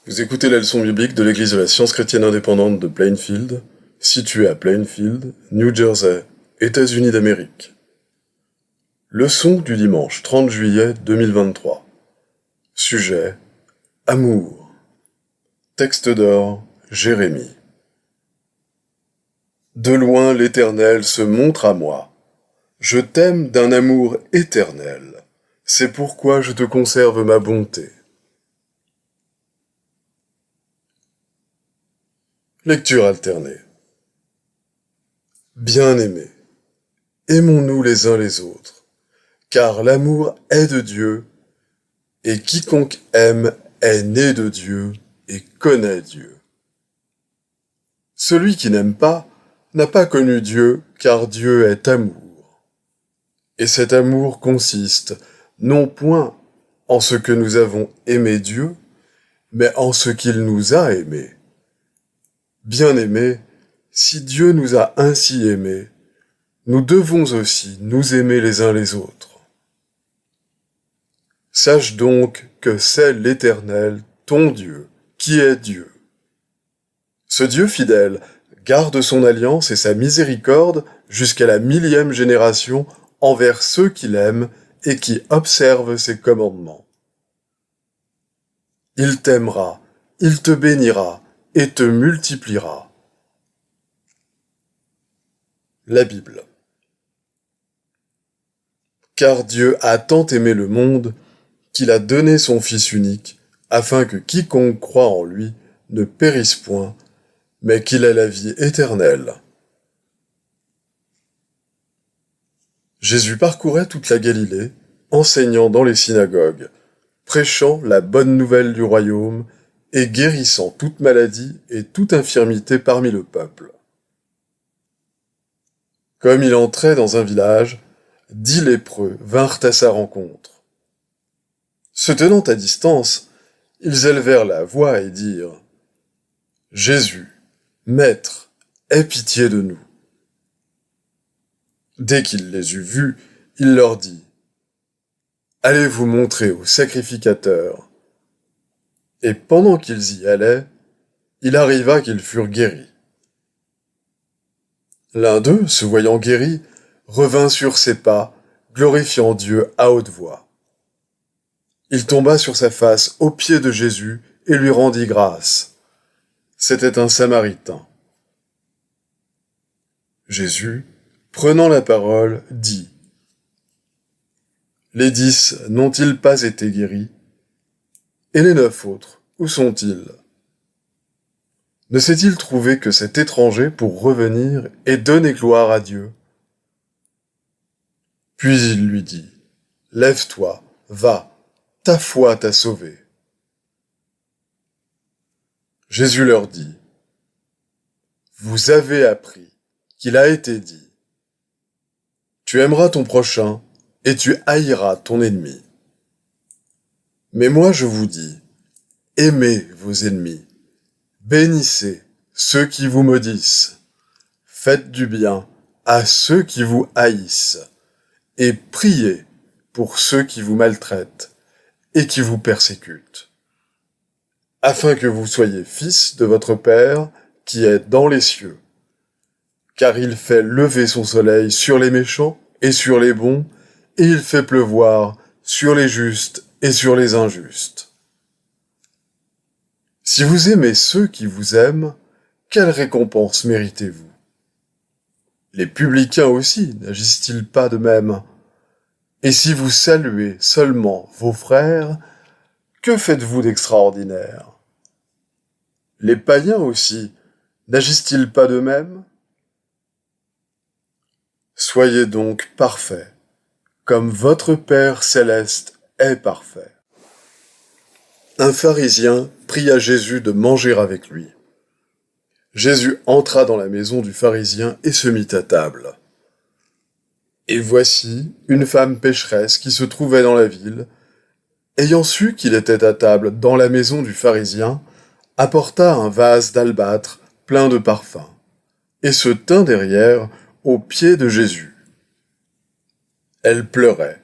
Vous écoutez la leçon biblique de l'Église de la Science chrétienne indépendante de Plainfield, située à Plainfield, New Jersey, États-Unis d'Amérique. Leçon du dimanche 30 juillet 2023. Sujet: Amour. Texte d'or, Jérémie. De loin l'Éternel se montre à moi. Je t'aime d'un amour éternel. C'est pourquoi je te conserve ma bonté. Lecture alternée. Bien-aimés, aimons-nous les uns les autres, car l'amour est de Dieu, et quiconque aime est né de Dieu et connaît Dieu. Celui qui n'aime pas n'a pas connu Dieu, car Dieu est amour. Et cet amour consiste non point en ce que nous avons aimé Dieu, mais en ce qu'il nous a aimés. Bien-aimés, si Dieu nous a ainsi aimés, nous devons aussi nous aimer les uns les autres. Sache donc que c'est l'Éternel, ton Dieu, qui est Dieu. Ce Dieu fidèle garde son alliance et sa miséricorde jusqu'à la 1000e génération envers ceux qui l'aiment et qui observent ses commandements. Il t'aimera, il te bénira et te multipliera. La Bible. Car Dieu a tant aimé le monde qu'il a donné son Fils unique, afin que quiconque croit en lui ne périsse point, mais qu'il ait la vie éternelle. Jésus parcourait toute la Galilée, enseignant dans les synagogues, prêchant la bonne nouvelle du royaume et guérissant toute maladie et toute infirmité parmi le peuple. Comme il entrait dans un village, 10 lépreux vinrent à sa rencontre. Se tenant à distance, ils élevèrent la voix et dirent : « Jésus, Maître, aie pitié de nous. » Dès qu'il les eut vus, il leur dit : « Allez vous montrer au sacrificateur. » Et pendant qu'ils y allaient, il arriva qu'ils furent guéris. L'un d'eux, se voyant guéri, revint sur ses pas, glorifiant Dieu à haute voix. Il tomba sur sa face aux pieds de Jésus et lui rendit grâce. C'était un Samaritain. Jésus, prenant la parole, dit : « Les 10 n'ont-ils pas été guéris ? Et les 9 autres, où sont-ils ? Ne s'est-il trouvé que cet étranger pour revenir et donner gloire à Dieu ? » Puis il lui dit : « Lève-toi, va, ta foi t'a sauvé. » Jésus leur dit : « Vous avez appris qu'il a été dit : Tu aimeras ton prochain et tu haïras ton ennemi. Mais moi je vous dis : aimez vos ennemis, bénissez ceux qui vous maudissent, faites du bien à ceux qui vous haïssent, et priez pour ceux qui vous maltraitent et qui vous persécutent, afin que vous soyez fils de votre Père qui est dans les cieux. Car il fait lever son soleil sur les méchants et sur les bons, et il fait pleuvoir sur les justes et sur les injustes. Si vous aimez ceux qui vous aiment, quelle récompense méritez-vous ? Les publicains aussi n'agissent-ils pas de même ? Et si vous saluez seulement vos frères, que faites-vous d'extraordinaire ? Les païens aussi n'agissent-ils pas de même ? Soyez donc parfaits, comme votre Père céleste est parfait. Un pharisien pria Jésus de manger avec lui. Jésus entra dans la maison du pharisien et se mit à table. Et voici une femme pécheresse qui se trouvait dans la ville, ayant su qu'il était à table dans la maison du pharisien, apporta un vase d'albâtre plein de parfums, et se tint derrière aux pieds de Jésus. Elle pleurait,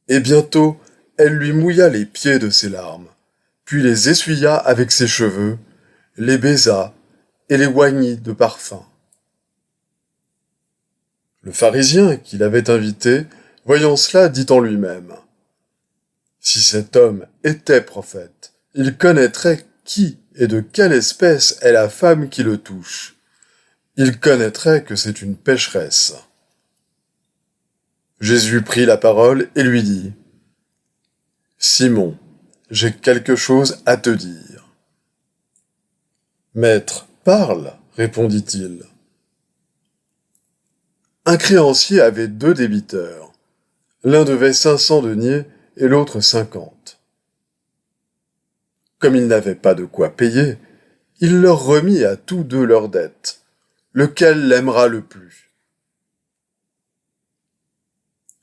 et bientôt elle lui mouilla les pieds de ses larmes, puis les essuya avec ses cheveux, les baisa et les oignit de parfum. Le pharisien qui l'avait invité, voyant cela, dit en lui-même : « Si cet homme était prophète, il connaîtrait qui et de quelle espèce est la femme qui le touche. Il connaîtrait que c'est une pécheresse. » Jésus prit la parole et lui dit : « Simon, j'ai quelque chose à te dire. » « Maître, parle, répondit-il. Un créancier avait 2 débiteurs. L'un devait 500 deniers et l'autre 50. Comme ils n'avaient pas de quoi payer, il leur remit à tous 2 leurs dettes. Lequel l'aimera le plus ?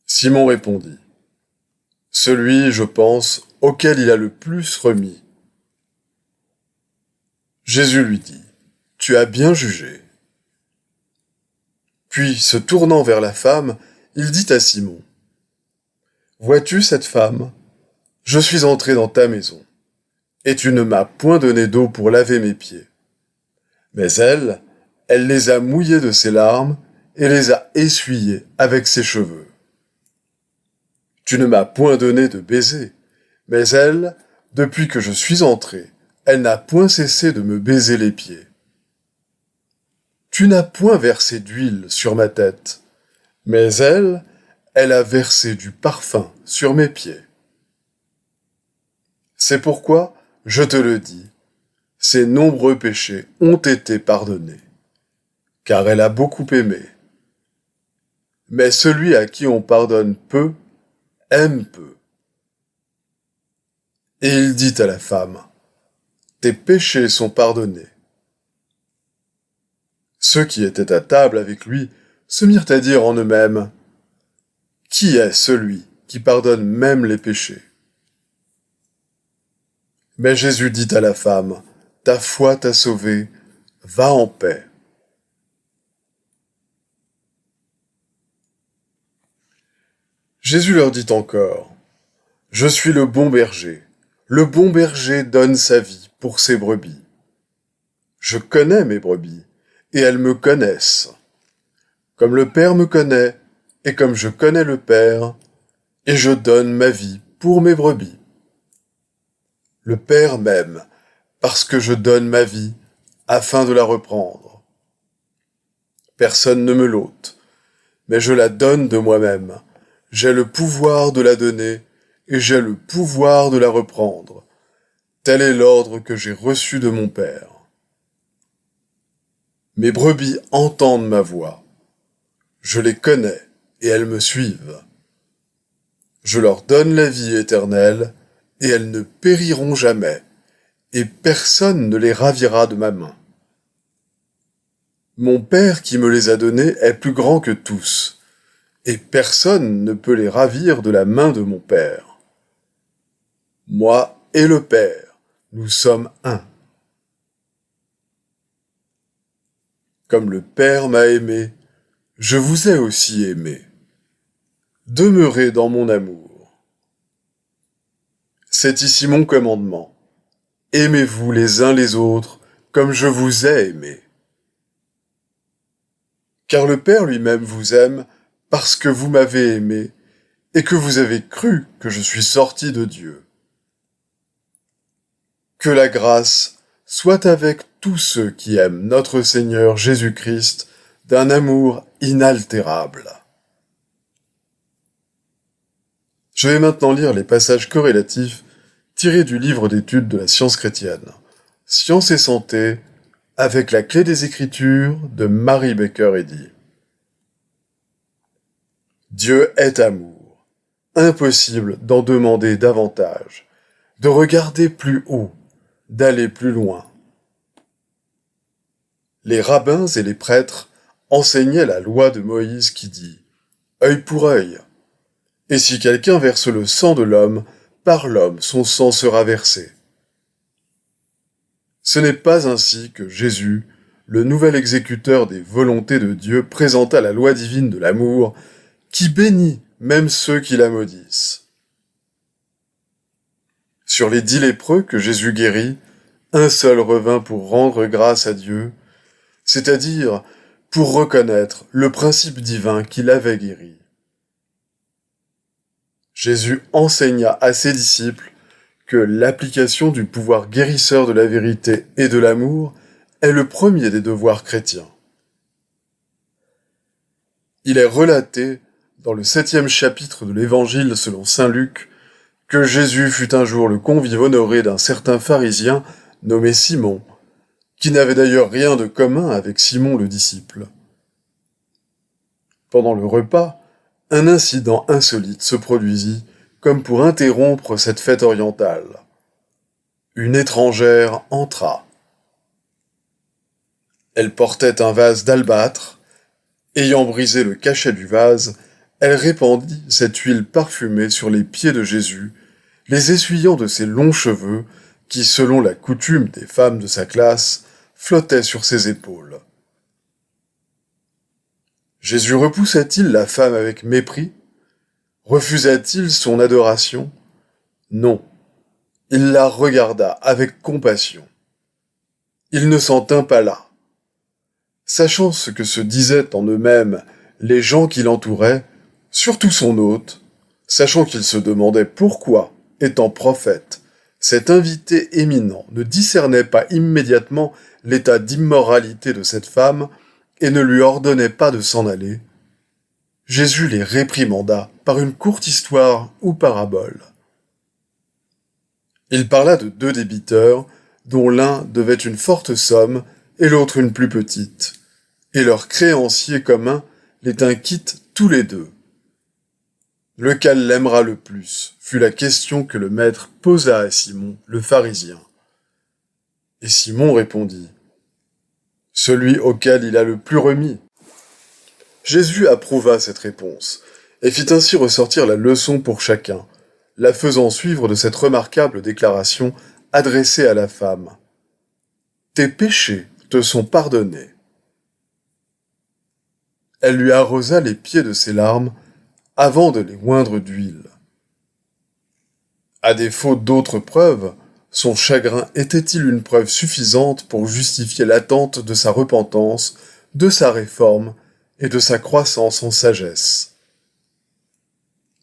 Simon répondit : « Celui, je pense, auquel il a le plus remis. » Jésus lui dit : « Tu as bien jugé. » Puis, se tournant vers la femme, il dit à Simon : « Vois-tu cette femme ? Je suis entré dans ta maison, et tu ne m'as point donné d'eau pour laver mes pieds. Mais elle les a mouillés de ses larmes et les a essuyés avec ses cheveux. Tu ne m'as point donné de baiser, mais elle, depuis que je suis entré, elle n'a point cessé de me baiser les pieds. Tu n'as point versé d'huile sur ma tête, mais elle a versé du parfum sur mes pieds. C'est pourquoi, je te le dis, ses nombreux péchés ont été pardonnés, car elle a beaucoup aimé. Mais celui à qui on pardonne peu, aime peu. Et il dit à la femme : Tes péchés sont pardonnés. Ceux qui étaient à table avec lui se mirent à dire en eux-mêmes : Qui est celui qui pardonne même les péchés ? Mais Jésus dit à la femme : Ta foi t'a sauvée, va en paix. Jésus leur dit encore : Je suis le bon berger. Le bon berger donne sa vie pour ses brebis. Je connais mes brebis, et elles me connaissent. Comme le Père me connaît, et comme je connais le Père, et je donne ma vie pour mes brebis. Le Père m'aime, parce que je donne ma vie, afin de la reprendre. Personne ne me l'ôte, mais je la donne de moi-même. J'ai le pouvoir de la donner, et j'ai le pouvoir de la reprendre. Tel est l'ordre que j'ai reçu de mon Père. Mes brebis entendent ma voix. Je les connais, et elles me suivent. Je leur donne la vie éternelle, et elles ne périront jamais, et personne ne les ravira de ma main. Mon Père qui me les a donnés est plus grand que tous, et personne ne peut les ravir de la main de mon Père. Moi et le Père, nous sommes un. Comme le Père m'a aimé, je vous ai aussi aimé. Demeurez dans mon amour. C'est ici mon commandement. Aimez-vous les uns les autres comme je vous ai aimé. Car le Père lui-même vous aime parce que vous m'avez aimé et que vous avez cru que je suis sorti de Dieu. Que la grâce soit avec tous ceux qui aiment notre Seigneur Jésus-Christ d'un amour inaltérable. Je vais maintenant lire les passages corrélatifs tirés du livre d'études de la science chrétienne, Science et santé, avec la clé des Écritures de Mary Baker Eddy. Dieu est amour. Impossible d'en demander davantage, de regarder plus haut, d'aller plus loin. Les rabbins et les prêtres enseignaient la loi de Moïse qui dit « œil pour œil ». Et si quelqu'un verse le sang de l'homme, par l'homme son sang sera versé. Ce n'est pas ainsi que Jésus, le nouvel exécuteur des volontés de Dieu, présenta la loi divine de l'amour, qui bénit même ceux qui la maudissent. Sur les 10 lépreux que Jésus guérit, un seul revint pour rendre grâce à Dieu, c'est-à-dire pour reconnaître le principe divin qui l'avait guéri. Jésus enseigna à ses disciples que l'application du pouvoir guérisseur de la vérité et de l'amour est le premier des devoirs chrétiens. Il est relaté dans le 7e chapitre de l'Évangile selon saint Luc que Jésus fut un jour le convive honoré d'un certain pharisien nommé Simon, qui n'avait d'ailleurs rien de commun avec Simon le disciple. Pendant le repas, un incident insolite se produisit comme pour interrompre cette fête orientale. Une étrangère entra. Elle portait un vase d'albâtre. Ayant brisé le cachet du vase, elle répandit cette huile parfumée sur les pieds de Jésus, les essuyant de ses longs cheveux qui, selon la coutume des femmes de sa classe, flottaient sur ses épaules. Jésus repoussait-il la femme avec mépris? Refusait-il son adoration? Non. Il la regarda avec compassion. Il ne s'en tint pas là. Sachant ce que se disaient en eux-mêmes les gens qui l'entouraient, surtout son hôte, sachant qu'il se demandait pourquoi, étant prophète, cet invité éminent ne discernait pas immédiatement l'état d'immoralité de cette femme et ne lui ordonnait pas de s'en aller, Jésus les réprimanda par une courte histoire ou parabole. Il parla de 2 débiteurs, dont l'un devait une forte somme et l'autre une plus petite, et leur créancier commun les tint quittes tous les 2. Lequel l'aimera le plus fut la question que le maître posa à Simon, le pharisien. Et Simon répondit, « Celui auquel il a le plus remis. » Jésus approuva cette réponse, et fit ainsi ressortir la leçon pour chacun, la faisant suivre de cette remarquable déclaration adressée à la femme. « Tes péchés te sont pardonnés. » Elle lui arrosa les pieds de ses larmes avant de les oindre d'huile. À défaut d'autres preuves, son chagrin était-il une preuve suffisante pour justifier l'attente de sa repentance, de sa réforme et de sa croissance en sagesse?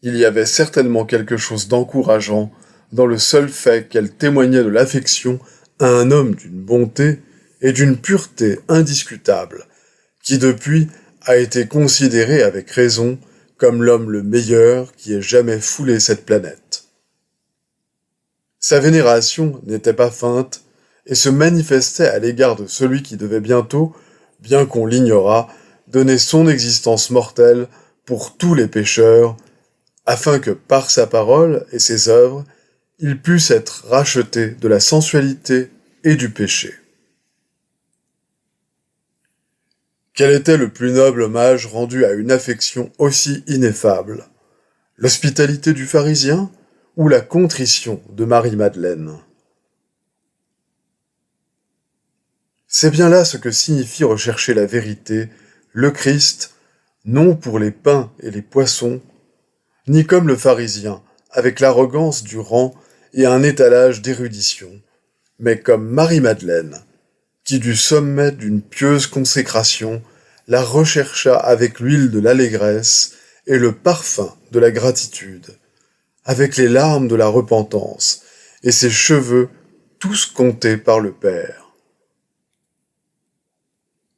Il y avait certainement quelque chose d'encourageant dans le seul fait qu'elle témoignait de l'affection à un homme d'une bonté et d'une pureté indiscutables, qui depuis a été considéré avec raison comme l'homme le meilleur qui ait jamais foulé cette planète. Sa vénération n'était pas feinte et se manifestait à l'égard de celui qui devait bientôt, bien qu'on l'ignorât, donner son existence mortelle pour tous les pécheurs, afin que par sa parole et ses œuvres, il puisse être racheté de la sensualité et du péché. Quel était le plus noble hommage rendu à une affection aussi ineffable? L'hospitalité du pharisien ou la contrition de Marie-Madeleine? C'est bien là ce que signifie rechercher la vérité, le Christ, non pour les pains et les poissons, ni comme le pharisien, avec l'arrogance du rang et un étalage d'érudition, mais comme Marie-Madeleine, qui du sommet d'une pieuse consécration la rechercha avec l'huile de l'allégresse et le parfum de la gratitude, avec les larmes de la repentance et ses cheveux tous comptés par le Père.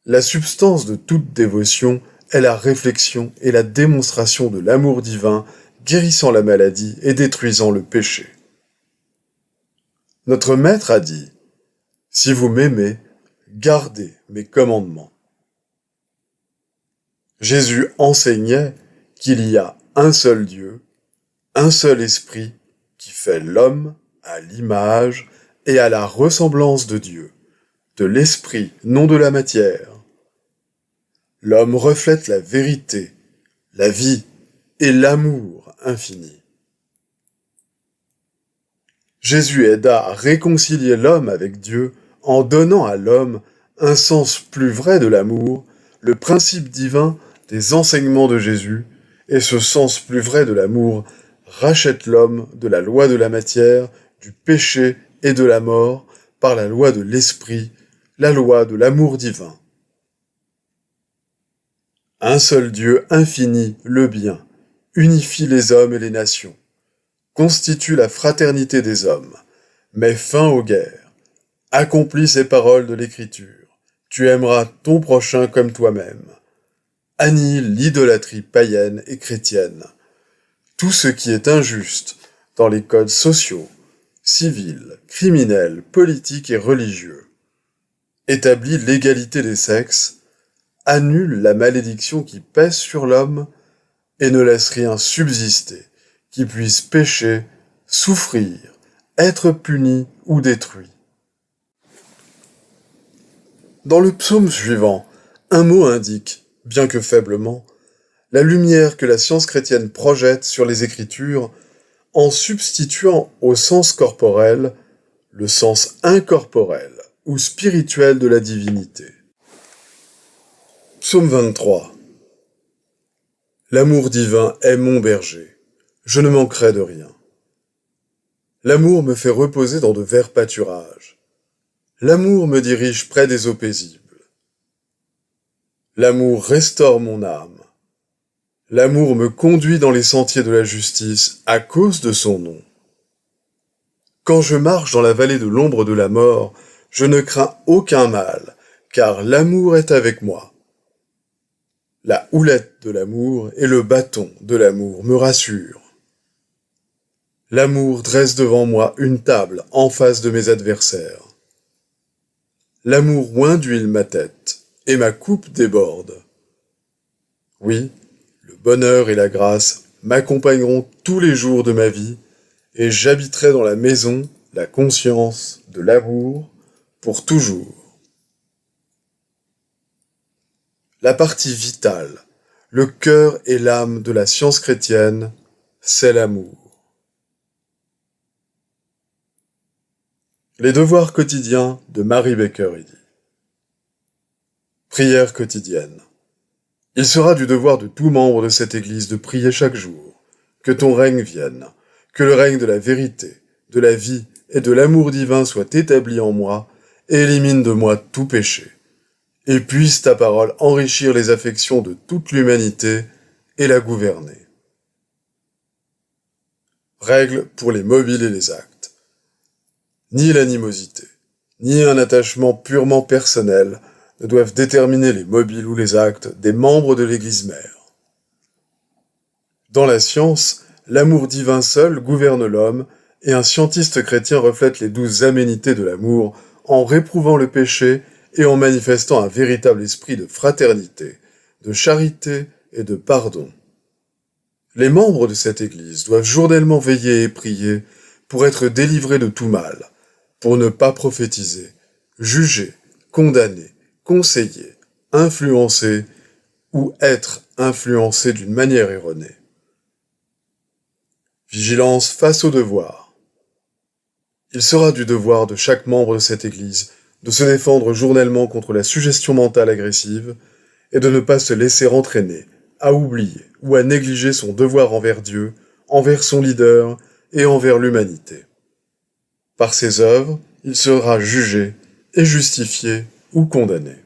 La substance de toute dévotion est la réflexion et la démonstration de l'amour divin guérissant la maladie et détruisant le péché. Notre Maître a dit « Si vous m'aimez, gardez mes commandements. » Jésus enseignait qu'il y a un seul Dieu, un seul Esprit qui fait l'homme à l'image et à la ressemblance de Dieu, de l'Esprit, non de la matière. L'homme reflète la vérité, la vie et l'amour infini. Jésus aida à réconcilier l'homme avec Dieu en donnant à l'homme un sens plus vrai de l'amour, le principe divin des enseignements de Jésus, et ce sens plus vrai de l'amour rachète l'homme de la loi de la matière, du péché et de la mort par la loi de l'esprit, la loi de l'amour divin. Un seul Dieu infini, le bien, unifie les hommes et les nations, constitue la fraternité des hommes, met fin aux guerres, accomplit ces paroles de l'Écriture. Tu aimeras ton prochain comme toi-même. Annihile l'idolâtrie païenne et chrétienne. Tout ce qui est injuste dans les codes sociaux, civils, criminels, politiques et religieux. Établit l'égalité des sexes, annule la malédiction qui pèse sur l'homme et ne laisse rien subsister qui puisse pécher, souffrir, être puni ou détruit. Dans le psaume suivant, un mot indique, bien que faiblement, la lumière que la science chrétienne projette sur les Écritures en substituant au sens corporel le sens incorporel ou spirituel de la divinité. Psaume 23. L'amour divin est mon berger, je ne manquerai de rien. L'amour me fait reposer dans de verts pâturages. L'amour me dirige près des eaux paisibles. L'amour restaure mon âme. L'amour me conduit dans les sentiers de la justice à cause de son nom. Quand je marche dans la vallée de l'ombre de la mort, je ne crains aucun mal, car l'amour est avec moi. La houlette de l'amour et le bâton de l'amour me rassurent. L'amour dresse devant moi une table en face de mes adversaires. L'amour oint d'huile ma tête, et ma coupe déborde. Oui, le bonheur et la grâce m'accompagneront tous les jours de ma vie, et j'habiterai dans la maison, la conscience de l'amour, pour toujours. La partie vitale, le cœur et l'âme de la science chrétienne, c'est l'amour. Les devoirs quotidiens de Mary Baker Eddy. Prière quotidienne. Il sera du devoir de tout membre de cette Église de prier chaque jour. Que ton règne vienne, que le règne de la vérité, de la vie et de l'amour divin soit établi en moi et élimine de moi tout péché. Et puisse ta parole enrichir les affections de toute l'humanité et la gouverner. Règles pour les mobiles et les actes. Ni l'animosité, ni un attachement purement personnel ne doivent déterminer les mobiles ou les actes des membres de l'Église mère. Dans la science, l'amour divin seul gouverne l'homme et un scientiste chrétien reflète les 12 aménités de l'amour en réprouvant le péché et en manifestant un véritable esprit de fraternité, de charité et de pardon. Les membres de cette Église doivent journellement veiller et prier pour être délivrés de tout mal, pour ne pas prophétiser, juger, condamner, conseiller, influencer ou être influencé d'une manière erronée. Vigilance face au devoir. Il sera du devoir de chaque membre de cette Église de se défendre journellement contre la suggestion mentale agressive et de ne pas se laisser entraîner à oublier ou à négliger son devoir envers Dieu, envers son leader et envers l'humanité. Par ses œuvres, il sera jugé et justifié ou condamné.